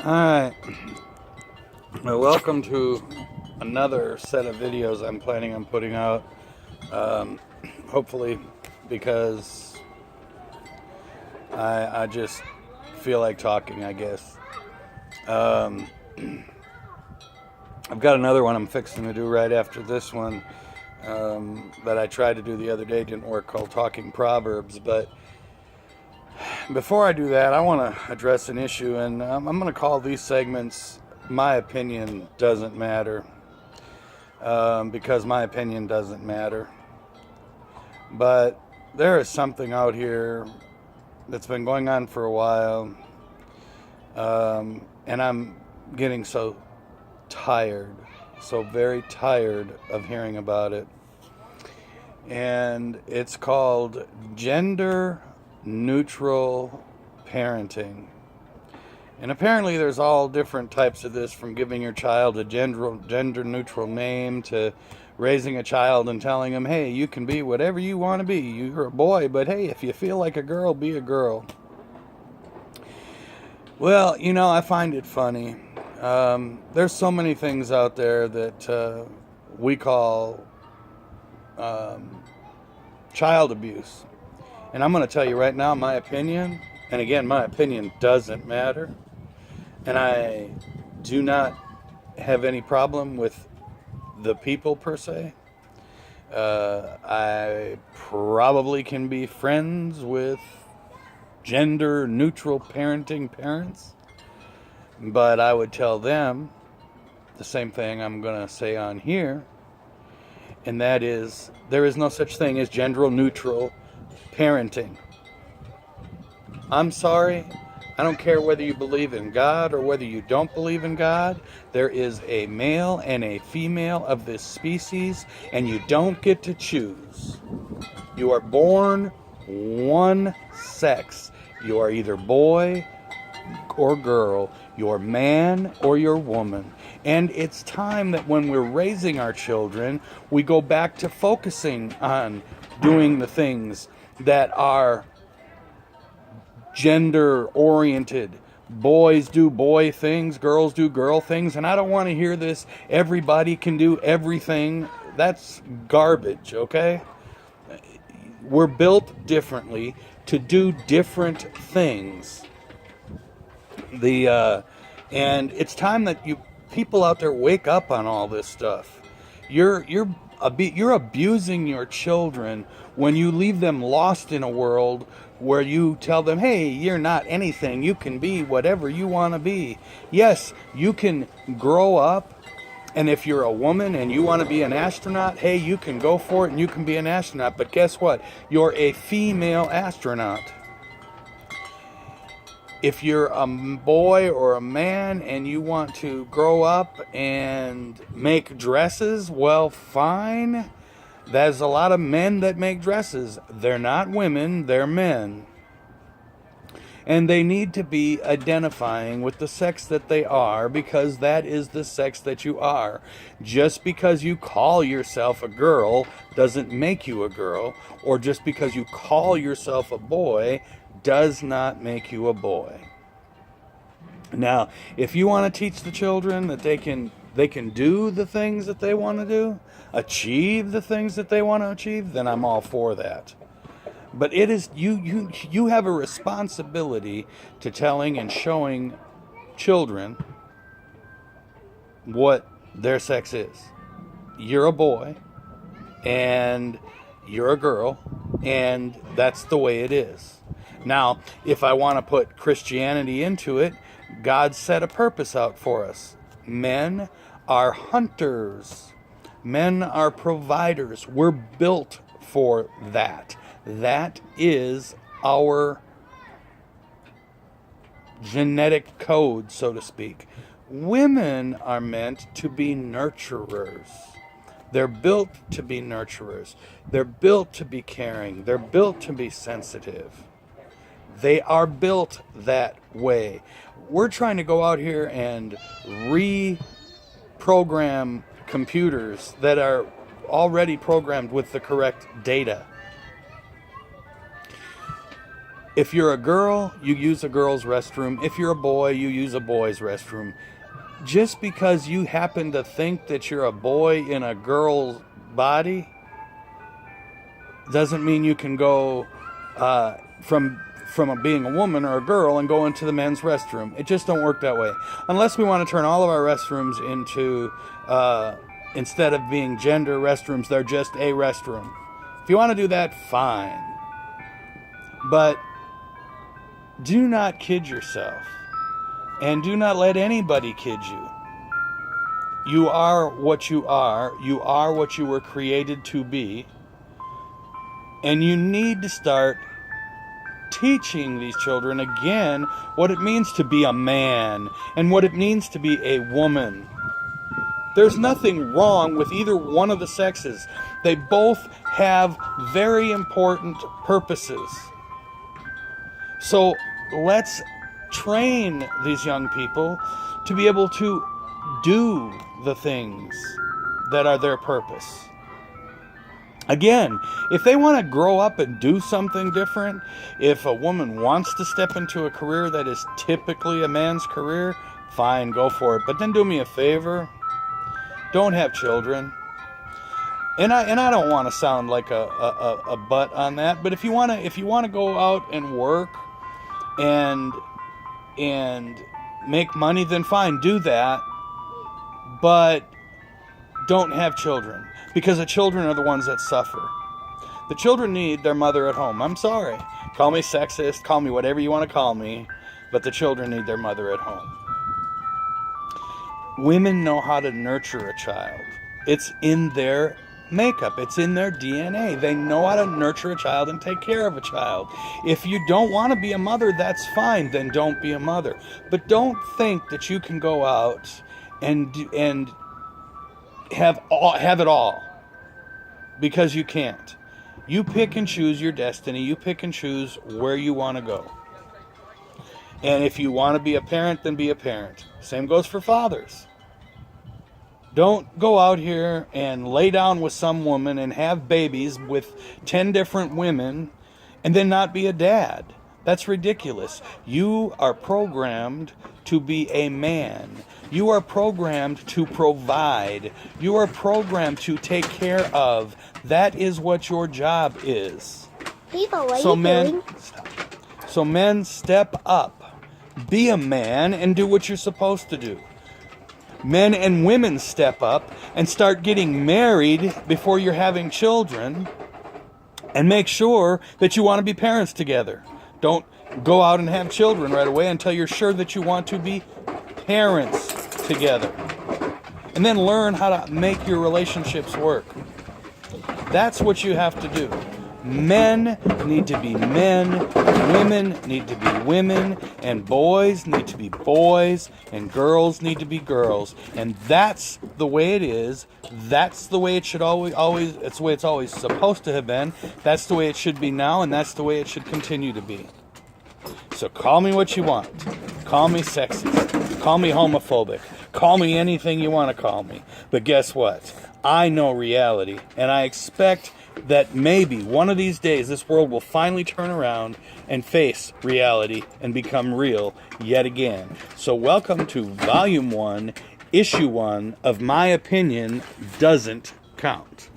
Alright, well, welcome to another set of videos I'm planning on putting out. Hopefully, because I just feel like talking, I guess. I've got another one I'm fixing to do right after this one that I tried to do the other day, didn't work, called Talking Proverbs. But before I do that, I want to address an issue, and I'm going to call these segments My Opinion Doesn't Matter, because my opinion doesn't matter. But there is something out here that's been going on for a while, and I'm getting so tired, so very tired of hearing about it. And it's called gender neutral parenting. And apparently there's all different types of this, from giving your child a gender neutral name to raising a child and telling him, hey, you can be whatever you want to be. You're a boy, but hey, if you feel like a girl, be a girl. Well, I find it funny. There's so many things out there that we call child abuse. And I'm going to tell you right now my opinion. And again, my opinion doesn't matter. And I do not have any problem with the people per se. I probably can be friends with gender neutral parenting parents. But I would tell them the same thing I'm going to say on here. And that is, there is no such thing as gender neutral parenting. I'm sorry. I don't care whether you believe in God or whether you don't believe in God. There is a male and a female of this species, and you don't get to choose. You are born one sex. You are either boy or girl. You're man or you're woman. And it's time that when we're raising our children, we go back to focusing on doing the things that are gender oriented. Boys do boy things, girls do girl things, and I don't want to hear this everybody can do everything. That's garbage, okay? We're built differently to do different things. And it's time that you people out there wake up on all this stuff. You're abusing your children when you leave them lost in a world where you tell them, hey, you're not anything. You can be whatever you want to be. Yes, you can grow up, and if you're a woman and you want to be an astronaut, hey, you can go for it and you can be an astronaut. But guess what? You're a female astronaut. If you're a boy or a man and you want to grow up and make dresses, well, fine. There's a lot of men that make dresses. They're not women, they're men. And they need to be identifying with the sex that they are, because that is the sex that you are. Just because you call yourself a girl doesn't make you a girl, or just because you call yourself a boy does not make you a boy. Now, if you want to teach the children that they can do the things that they want to do, achieve the things that they want to achieve, then I'm all for that. But it is you have a responsibility to telling and showing children what their sex is. You're a boy and you're a girl, and that's the way it is. Now, if I want to put Christianity into it, God set a purpose out for us. Men are hunters. Men are providers. We're built for that. That is our genetic code, so to speak. Women are meant to be nurturers. They're built to be nurturers. They're built to be caring. They're built to be sensitive. They are built that way. We're trying to go out here and reprogram computers that are already programmed with the correct data. If you're a girl, you use a girl's restroom. If you're a boy, you use a boy's restroom. Just because you happen to think that you're a boy in a girl's body doesn't mean you can go from being a woman or a girl and go into the men's restroom. It just don't work that way. Unless we want to turn all of our restrooms into, instead of being gender restrooms, they're just a restroom. If you want to do that, fine. But do not kid yourself. And do not let anybody kid you. You are what you are. You are what you were created to be. And you need to start teaching these children again what it means to be a man and what it means to be a woman. There's nothing wrong with either one of the sexes. They both have very important purposes. So let's train these young people to be able to do the things that are their purpose. Again, if they want to grow up and do something different, if a woman wants to step into a career that is typically a man's career, fine, go for it. But then do me a favor, don't have children. And I don't want to sound like a butt on that, but if you want to go out and work and make money, then fine, do that. But don't have children, because the children are the ones that suffer. The children need their mother at home. I'm sorry. Call me sexist, call me whatever you want to call me, but the children need their mother at home. Women know how to nurture a child. It's in their makeup. It's in their DNA. They know how to nurture a child and take care of a child. If you don't want to be a mother, that's fine. Then don't be a mother. But don't think that you can go out and have it all, because you can't. You pick and choose your destiny. You pick and choose where you want to go. And if you want to be a parent, then be a parent. Same goes for fathers. Don't go out here and lay down with some woman and have babies with 10 different women and then not be a dad. That's ridiculous. You are programmed to be a man. You are programmed to provide. You are programmed to take care of. That is what your job is. People, what are you doing? So men, step up. Be a man and do what you're supposed to do. Men and women step up and start getting married before you're having children, and make sure that you want to be parents together. Don't go out and have children right away until you're sure that you want to be parents together. And then learn how to make your relationships work. That's what you have to do. Men need to be men, women need to be women, and boys need to be boys, and girls need to be girls. And that's the way it is. That's the way it should always it's the way it's always supposed to have been. That's the way it should be now, and that's the way it should continue to be. So call me what you want. Call me sexist. Call me homophobic. Call me anything you want to call me. But guess what? I know reality, and I expect that maybe one of these days this world will finally turn around and face reality and become real yet again. So welcome to Volume 1, Issue 1 of My Opinion Doesn't Count.